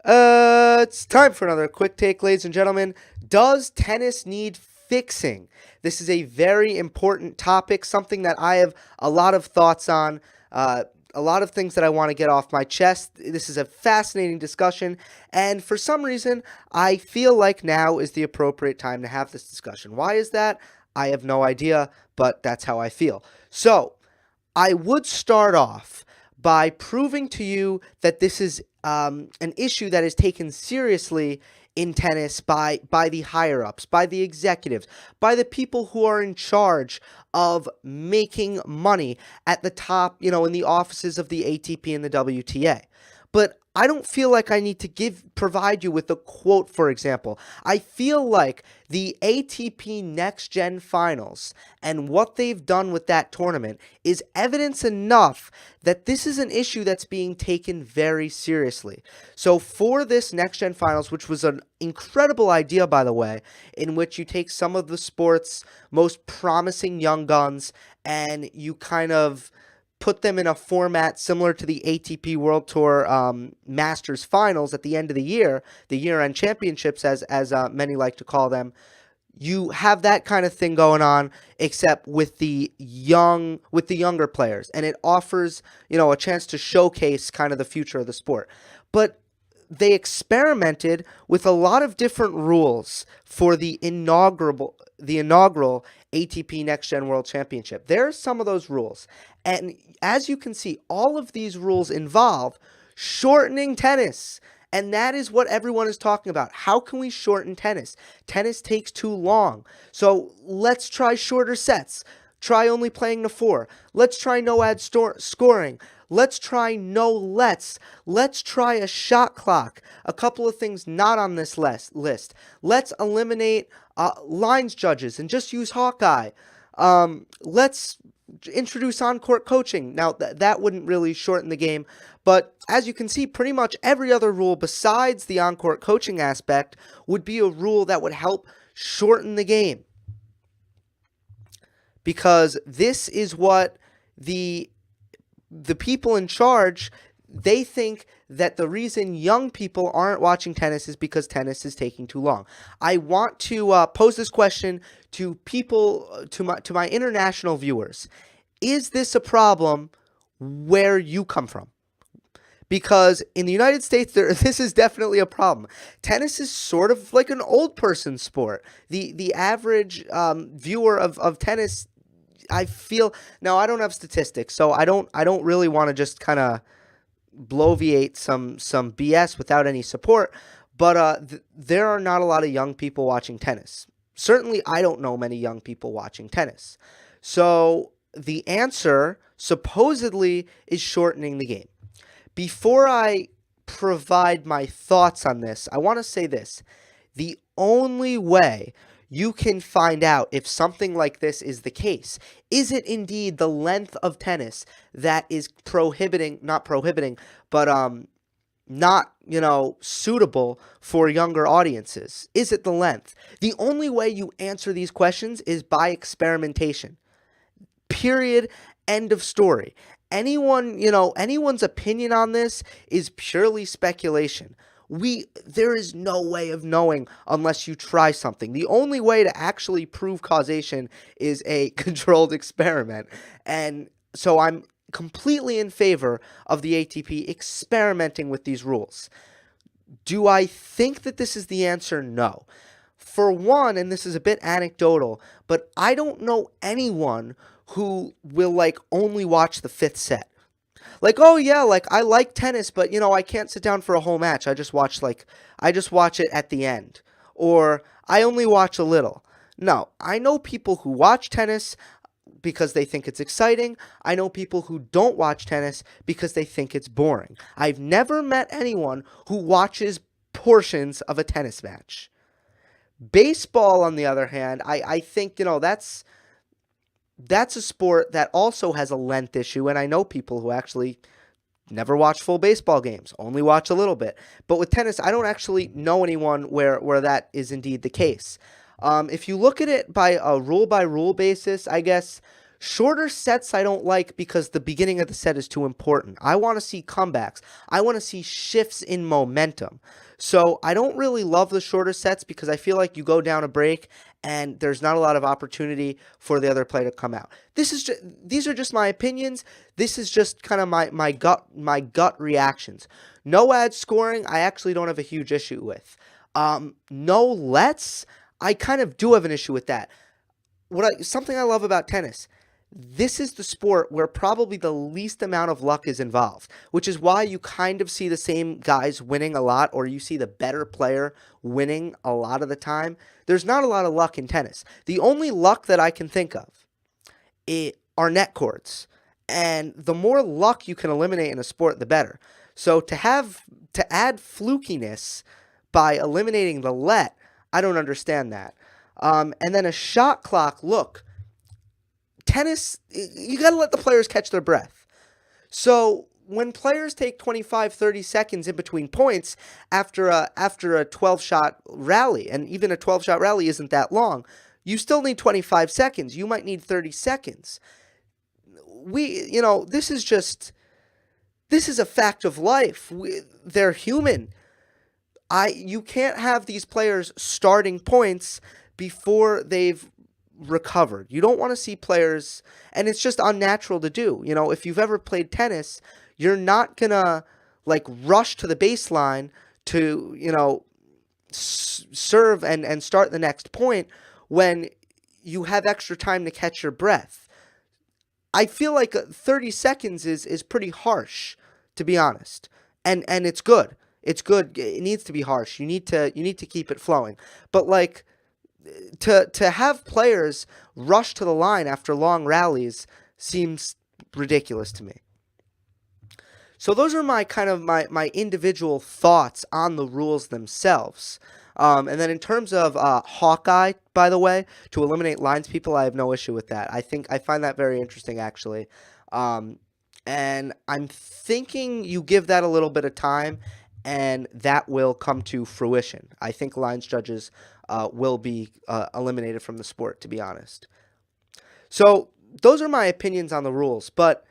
It's time for another quick take, ladies and gentlemen. Does tennis need fixing? This is a very important topic, something that I have a lot of thoughts on, a lot of things that I want to get off my chest. This is a fascinating discussion, and for some reason, I feel like now is the appropriate time to have this discussion. Why is that? I have no idea, but that's how I feel. So, I would start off by proving to you that this is an issue that is taken seriously in tennis by the higher ups, by the executives, by the people who are in charge of making money at the top, in the offices of the ATP and the WTA. But I don't feel like I need to provide you with a quote, for example. I feel like the ATP Next Gen Finals and what they've done with that tournament is evidence enough that this is an issue that's being taken very seriously. So for this Next Gen Finals, which was an incredible idea, by the way, in which you take some of the sport's most promising young guns and you kind of put them in a format similar to the ATP World Tour Masters Finals at the end of the year-end championships, as many like to call them. You have that kind of thing going on, except with the younger players, and it offers a chance to showcase kind of the future of the sport. But they experimented with a lot of different rules for the inaugural ATP Next Gen World Championship. There are some of those rules. And as you can see, all of these rules involve shortening tennis. And that is what everyone is talking about. How can we shorten tennis? Tennis takes too long. So let's try shorter sets. Try only playing to 4. Let's try no ad scoring. Let's try no lets. Let's try a shot clock. A couple of things not on this list. Let's eliminate lines judges and just use Hawkeye. Let's introduce on-court coaching. Now, that wouldn't really shorten the game, but as you can see, pretty much every other rule besides the on-court coaching aspect would be a rule that would help shorten the game. Because this is what the people in charge, they think that the reason young people aren't watching tennis is because tennis is taking too long. I want to pose this question to people, to my international viewers. Is this a problem where you come from? Because in the United States, this is definitely a problem. Tennis is sort of like an old person sport. The average viewer of tennis, I feel, now I don't have statistics, so I don't really want to just kind of bloviate some BS without any support, but there are not a lot of young people watching tennis. Certainly, I don't know many young people watching tennis. So the answer supposedly is shortening the game. Before I provide my thoughts on this, I want to say this. The only way you can find out if something like this is the case, is it indeed the length of tennis that is not prohibiting, but not, suitable for younger audiences? Is it the length? The only way you answer these questions is by experimentation. Period. End of story. Anyone's opinion on this is purely speculation. There is no way of knowing unless you try something. The only way to actually prove causation is a controlled experiment. And so I'm completely in favor of the ATP experimenting with these rules. Do I think that this is the answer? No. For one, and this is a bit anecdotal, but I don't know anyone who will only watch the 5th set. Oh yeah, I like tennis, but I can't sit down for a whole match. I just watch it at the end. Or I only watch a little. No, I know people who watch tennis because they think it's exciting. I know people who don't watch tennis because they think it's boring. I've never met anyone who watches portions of a tennis match. Baseball, on the other hand, I think, that's a sport that also has a length issue, and I know people who actually never watch full baseball games, only watch a little bit. But with tennis, I don't actually know anyone where that is indeed the case. If you look at it by a rule-by-rule basis, I guess Shorter sets I don't like because the beginning of the set is too important. I want to see comebacks. I want to see shifts in momentum. So I don't really love the shorter sets because I feel like you go down a break and there's not a lot of opportunity for the other player to come out. These are just my opinions. This is just kind of my gut reactions. No ad scoring, I actually don't have a huge issue with. No lets, I kind of do have an issue with that. Something I love about tennis, this is the sport where probably the least amount of luck is involved, which is why you kind of see the same guys winning a lot, or you see the better player winning a lot of the time. There's not a lot of luck in tennis. The only luck that I can think of are net cords. And the more luck you can eliminate in a sport, the better. So to add flukiness by eliminating the let, I don't understand that. And then a shot clock, look, tennis, you got to let the players catch their breath. So when players take 25, 30 seconds in between points after a 12-shot rally, and even a 12-shot rally isn't that long, you still need 25 seconds. You might need 30 seconds. This is a fact of life. They're human. You can't have these players starting points before they've recovered. You don't want to see players, and it's just unnatural to do. If you've ever played tennis, you're not gonna rush to the baseline to serve and start the next point when you have extra time to catch your breath. I feel like 30 seconds is pretty harsh, to be honest, and it's good. It's good. It needs to be harsh. You need to keep it flowing. But to have players rush to the line after long rallies seems ridiculous to me. So those are my individual thoughts on the rules themselves. And then in terms of Hawkeye, by the way, to eliminate lines people, I have no issue with that. I find that very interesting, actually. And I'm thinking you give that a little bit of time, and that will come to fruition. I think lines judges will be eliminated from the sport, to be honest. So those are my opinions on the rules, but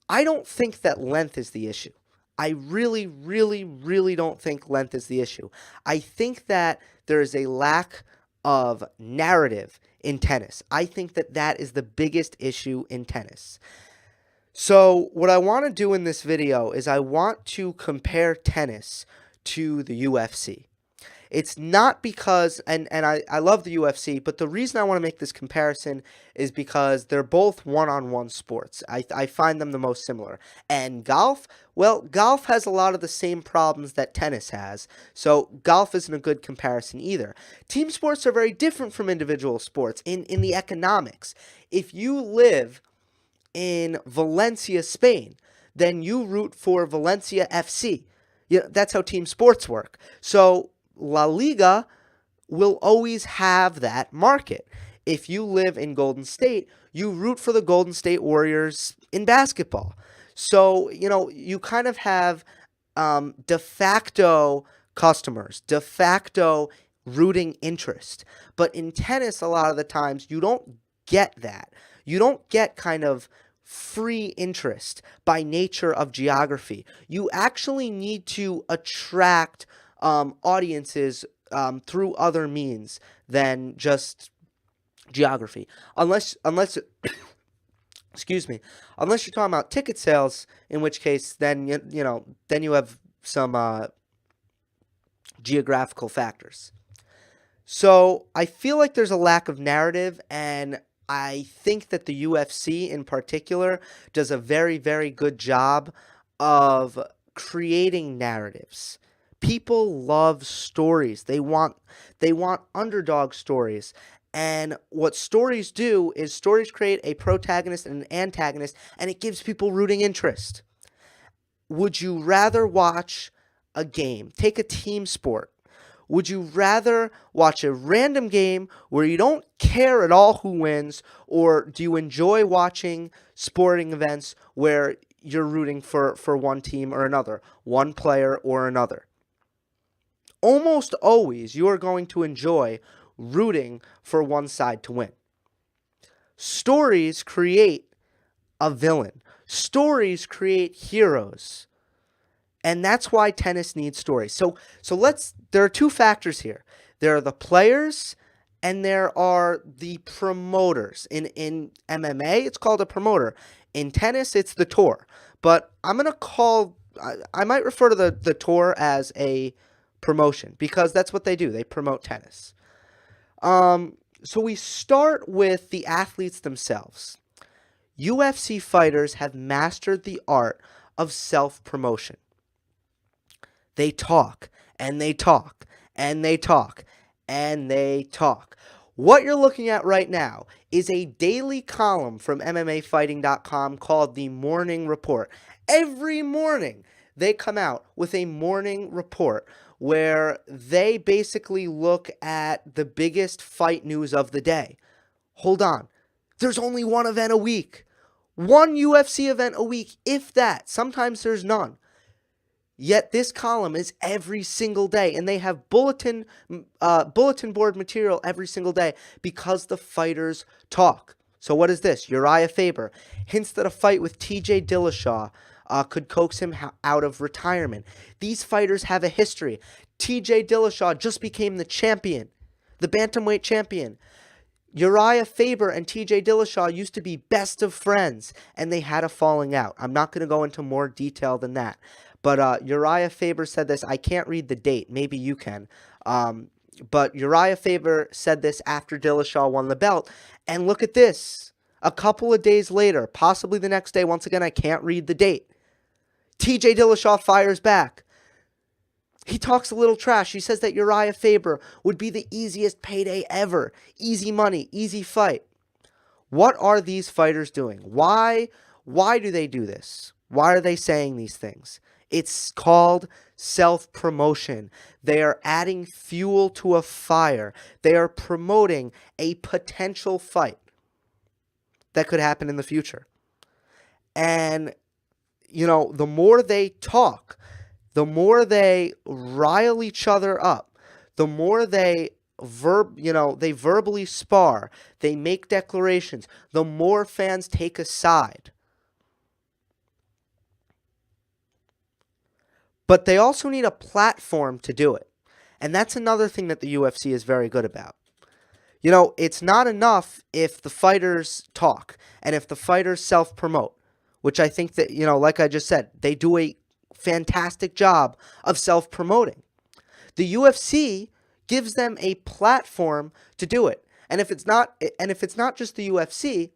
I don't think that length is the issue. I really, really, really don't think length is the issue. I think that there is a lack of narrative in tennis. I think that is the biggest issue in tennis. So what I want to do in this video is I want to compare tennis to the UFC. It's not because, and I love the UFC, but the reason I want to make this comparison is because they're both one-on-one sports. I find them the most similar. And golf, well, golf has a lot of the same problems that tennis has, so golf isn't a good comparison either. Team sports are very different from individual sports in the economics. If you live in Valencia, Spain, then you root for Valencia FC. That's how team sports work. So La Liga will always have that market. If you live in Golden State, you root for the Golden State Warriors in basketball. So, you kind of have de facto customers, de facto rooting interest. But in tennis, a lot of the times, you don't get that. You don't get kind of free interest by nature of geography. You actually need to attract audiences through other means than just geography. Unless excuse me, unless you're talking about ticket sales, in which case then you have some geographical factors. So I feel like there's a lack of narrative, and I think that the UFC in particular does a very, very good job of creating narratives. People love stories. They want underdog stories. And what stories do is stories create a protagonist and an antagonist, and it gives people rooting interest. Would you rather watch a game? Take a team sport. Would you rather watch a random game where you don't care at all who wins, or do you enjoy watching sporting events where you're rooting for one team or another, one player or another? Almost always you are going to enjoy rooting for one side to win. Stories create a villain. Stories create heroes. And that's why tennis needs stories. So there are two factors here. There are the players and there are the promoters. In MMA, it's called a promoter. In tennis, it's the tour. But I might refer to the tour as a promotion because that's what they do. They promote tennis. So we start with the athletes themselves. UFC fighters have mastered the art of self-promotion. They talk, and they talk, and they talk, and they talk. What you're looking at right now is a daily column from MMAfighting.com called the Morning Report. Every morning, they come out with a morning report where they basically look at the biggest fight news of the day. Hold on. There's only one event a week. One UFC event a week, if that. Sometimes there's none. Yet this column is every single day, and they have bulletin board material every single day because the fighters talk. So what is this? Uriah Faber hints that a fight with TJ Dillashaw could coax him out of retirement. These fighters have a history. TJ Dillashaw just became the champion, the bantamweight champion. Uriah Faber and TJ Dillashaw used to be best of friends, and they had a falling out. I'm not going to go into more detail than that. But Uriah Faber said this. I can't read the date. Maybe you can. But Uriah Faber said this after Dillashaw won the belt. And look at this. A couple of days later, possibly the next day, once again, I can't read the date. TJ Dillashaw fires back. He talks a little trash. He says that Uriah Faber would be the easiest payday ever. Easy money, easy fight. What are these fighters doing? Why do they do this? Why are they saying these things? It's called self-promotion. They are adding fuel to a fire. They are promoting a potential fight that could happen in the future. And, the more they talk, the more they rile each other up, the more they verbally spar, they make declarations, the more fans take a side. But they also need a platform to do it. And that's another thing that the UFC is very good about. It's not enough if the fighters talk and if the fighters self-promote, which I think that, like I just said, they do a fantastic job of self-promoting. The UFC gives them a platform to do it. And if it's not just the UFC,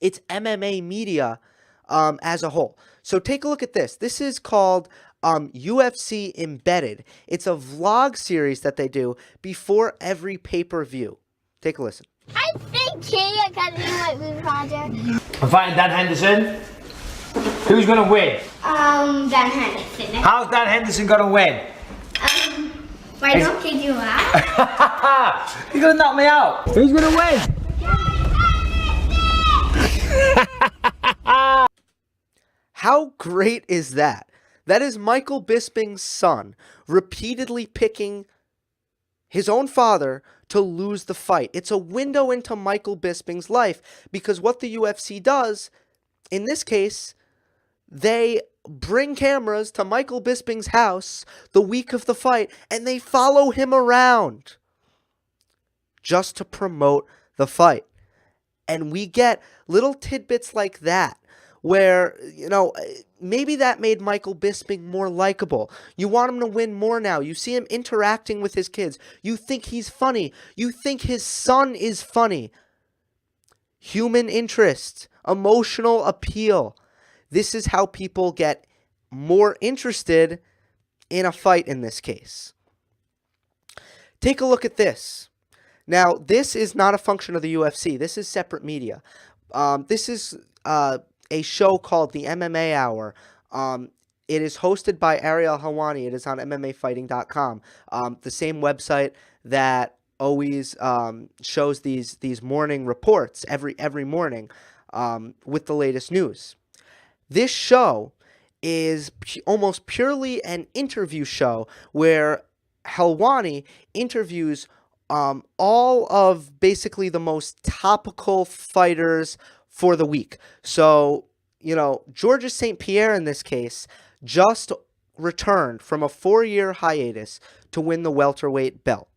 it's MMA media as a whole. So take a look at this. This is called UFC Embedded. It's a vlog series that they do before every pay-per-view. Take a listen. I think I got to do my food project. I'm fighting Dan Henderson. Who's going to win? Dan Henderson. How's Dan Henderson going to win? Why don't you do that? You're going to knock me out. Who's going to win? How great is that? That is Michael Bisping's son repeatedly picking his own father to lose the fight. It's a window into Michael Bisping's life because what the UFC does, in this case, they bring cameras to Michael Bisping's house the week of the fight and they follow him around just to promote the fight. And we get little tidbits like that where, maybe that made Michael Bisping more likable. You want him to win more now. You see him interacting with his kids. You think he's funny. You think his son is funny. Human interest, emotional appeal. This is how people get more interested in a fight in this case. Take a look at this. Now, this is not a function of the UFC. This is separate media. This is a show called the MMA Hour. It is hosted by Ariel Helwani. It is on MMAfighting.com, the same website that always shows these morning reports every morning with the latest news. This show is almost purely an interview show where Helwani interviews all of basically the most topical fighters for the week. So, Georges St. Pierre in this case just returned from a 4-year hiatus to win the welterweight belt.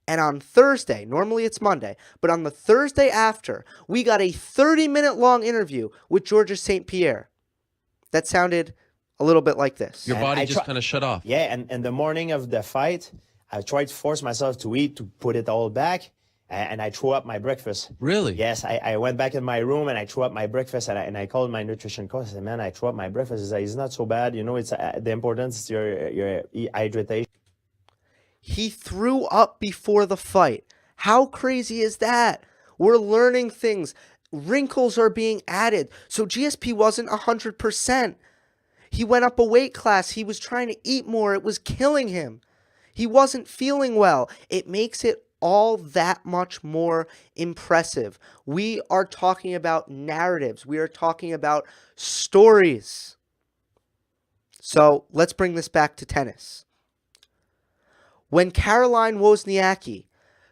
And on Thursday, normally it's Monday, but on the Thursday after, we got a 30-minute long interview with Georges St. Pierre that sounded a little bit like this. Your body just kind of shut off. Yeah, and the morning of the fight, I tried to force myself to eat, to put it all back, and I threw up my breakfast. Really? Yes, I went back in my room and I threw up my breakfast, and I called my nutrition coach. I said, man, I threw up my breakfast. He said, it's not so bad. It's the importance is your hydration. He threw up before the fight. How crazy is that? We're learning things. Wrinkles are being added. So GSP wasn't 100%. He went up a weight class. He was trying to eat more. It was killing him. He wasn't feeling well. It makes it all that much more impressive. We are talking about narratives. We are talking about stories. So let's bring this back to tennis. When Caroline Wozniacki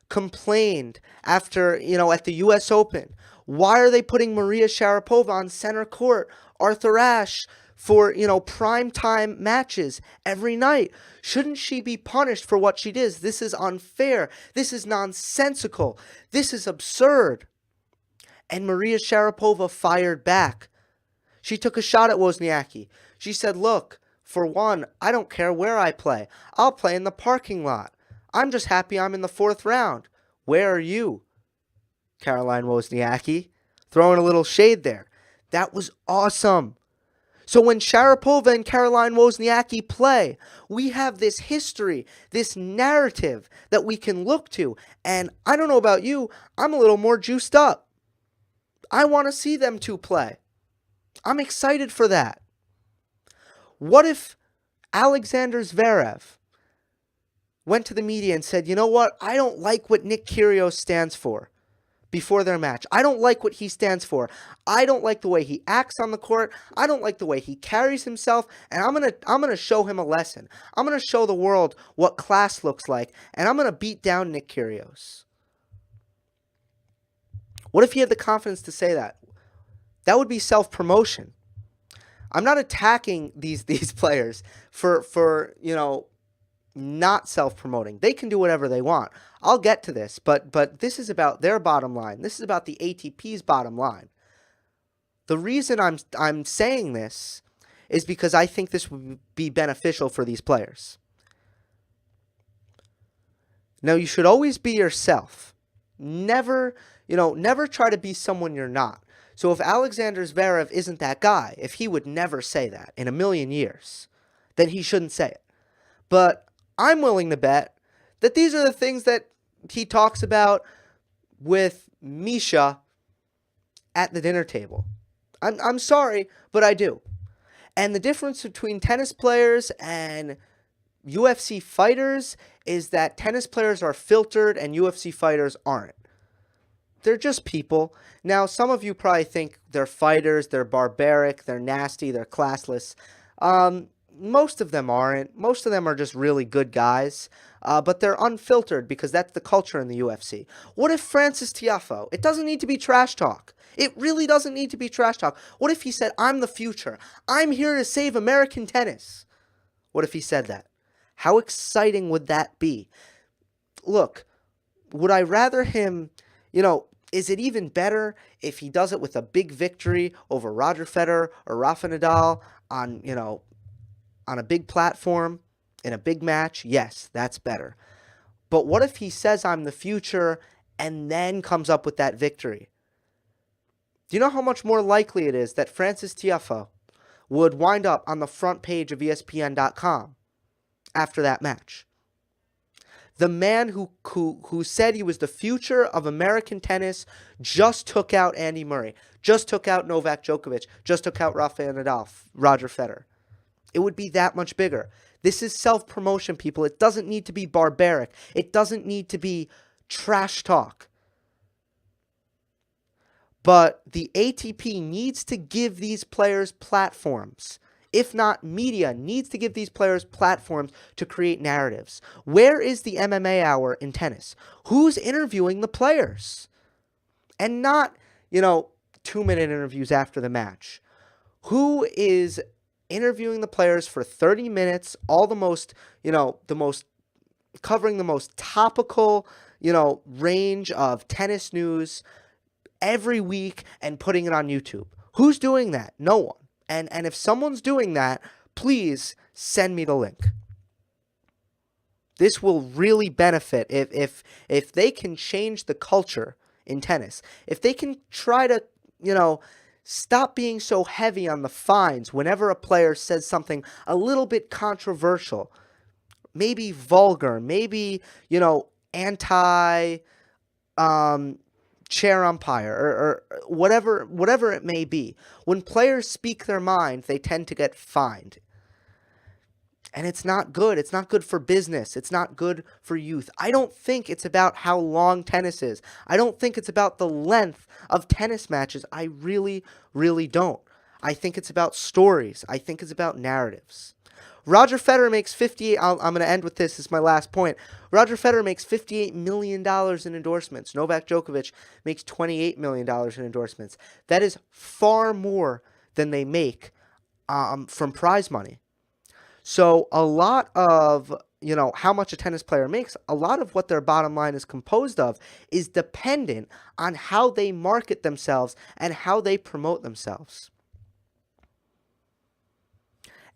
complained after, at the U.S. Open, why are they putting Maria Sharapova on center court, Arthur Ashe, for, primetime matches every night? Shouldn't she be punished for what she did? This is unfair. This is nonsensical. This is absurd. And Maria Sharapova fired back. She took a shot at Wozniacki. She said, look, for one, I don't care where I play. I'll play in the parking lot. I'm just happy I'm in the 4th round. Where are you, Caroline Wozniacki? Throwing a little shade there. That was awesome. So when Sharapova and Caroline Wozniacki play, we have this history, this narrative that we can look to. And I don't know about you, I'm a little more juiced up. I want to see them two play. I'm excited for that. What if Alexander Zverev went to the media and said, you know what, I don't like what Nick Kyrgios stands for before their match. I don't like what he stands for. I don't like the way he acts on the court. I don't like the way he carries himself, and I'm going to show him a lesson. I'm going to show the world what class looks like, and I'm going to beat down Nick Kyrgios. What if he had the confidence to say that? That would be self-promotion. I'm not attacking these players for not self-promoting. They can do whatever they want. I'll get to this, but this is about their bottom line. This is about the ATP's bottom line. The reason I'm saying this is because I think this would be beneficial for these players. Now, you should always be yourself. Never try to be someone you're not. So if Alexander Zverev isn't that guy, if he would never say that in a million years, then he shouldn't say it. But I'm willing to bet that these are the things that he talks about with Misha at the dinner table. I'm sorry, but I do. And the difference between tennis players and UFC fighters is that tennis players are filtered and UFC fighters aren't. They're just people. Now, some of you probably think they're fighters, they're barbaric, they're nasty, they're classless. Most of them aren't. Most of them are just really good guys. But they're unfiltered because that's the culture in the UFC. What if Francis Tiafoe? It doesn't need to be trash talk. It really doesn't need to be trash talk. What if he said, I'm the future. I'm here to save American tennis. What if he said that? How exciting would that be? Look, would I rather him, is it even better if he does it with a big victory over Roger Federer or Rafa Nadal on a big platform in a big match? Yes, that's better. But what if he says I'm the future and then comes up with that victory? Do you know how much more likely it is that Francis Tiafoe would wind up on the front page of ESPN.com after that match? The man who said he was the future of American tennis just took out Andy Murray, just took out Novak Djokovic, just took out Rafael Nadal, Roger Federer. It would be that much bigger. This is self-promotion, people. It doesn't need to be barbaric. It doesn't need to be trash talk. But the ATP needs to give these players platforms if not media, needs to give these players platforms to create narratives. Where is the MMA hour in tennis? Who's interviewing the players? And not, 2-minute interviews after the match. Who is interviewing the players for 30 minutes, all the most, covering the most topical, range of tennis news every week and putting it on YouTube? Who's doing that? No one. And if someone's doing that, please send me the link. This will really benefit if they can change the culture in tennis. If they can try to, stop being so heavy on the fines whenever a player says something a little bit controversial, maybe vulgar, maybe, anti chair umpire or whatever it may be. When players speak their mind, they tend to get fined. And it's not good. It's not good for business. It's not good for youth. I don't think it's about how long tennis is. I don't think it's about the length of tennis matches. I really, really don't. I think it's about stories. I think it's about narratives. Roger Federer makes I'm going to end with this. This is my last point. Roger Federer makes $58 million in endorsements. Novak Djokovic makes $28 million in endorsements. That is far more than they make from prize money. So a lot of, how much a tennis player makes, a lot of what their bottom line is composed of is dependent on how they market themselves and how they promote themselves.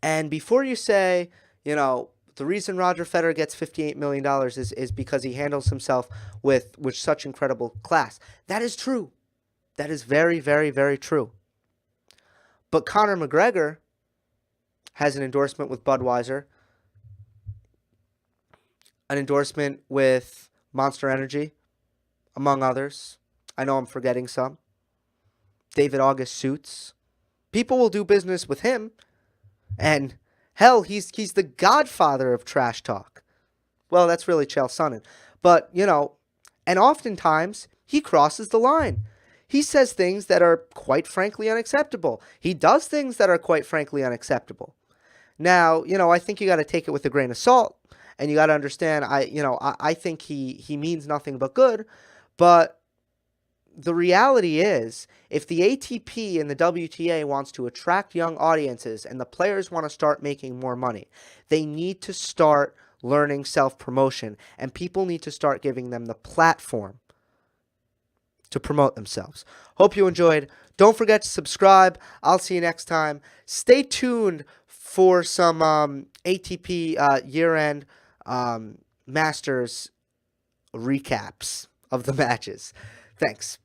And before you say, the reason Roger Federer gets $58 million is because he handles himself with such incredible class. That is true. That is very, very, very true. But Conor McGregor has an endorsement with Budweiser, an endorsement with Monster Energy, among others. I know I'm forgetting some. David August Suits. People will do business with him. And hell, he's the godfather of trash talk. Well, that's really Chael Sonnen. But, and oftentimes he crosses the line. He says things that are quite frankly unacceptable. He does things that are quite frankly unacceptable. Now, I think you got to take it with a grain of salt, and you got to understand, I think he means nothing but good, but the reality is, if the ATP and the WTA wants to attract young audiences and the players want to start making more money, they need to start learning self-promotion, and people need to start giving them the platform to promote themselves. Hope you enjoyed. Don't forget to subscribe. I'll see you next time. Stay tuned for some ATP year-end Masters recaps of the matches. Thanks.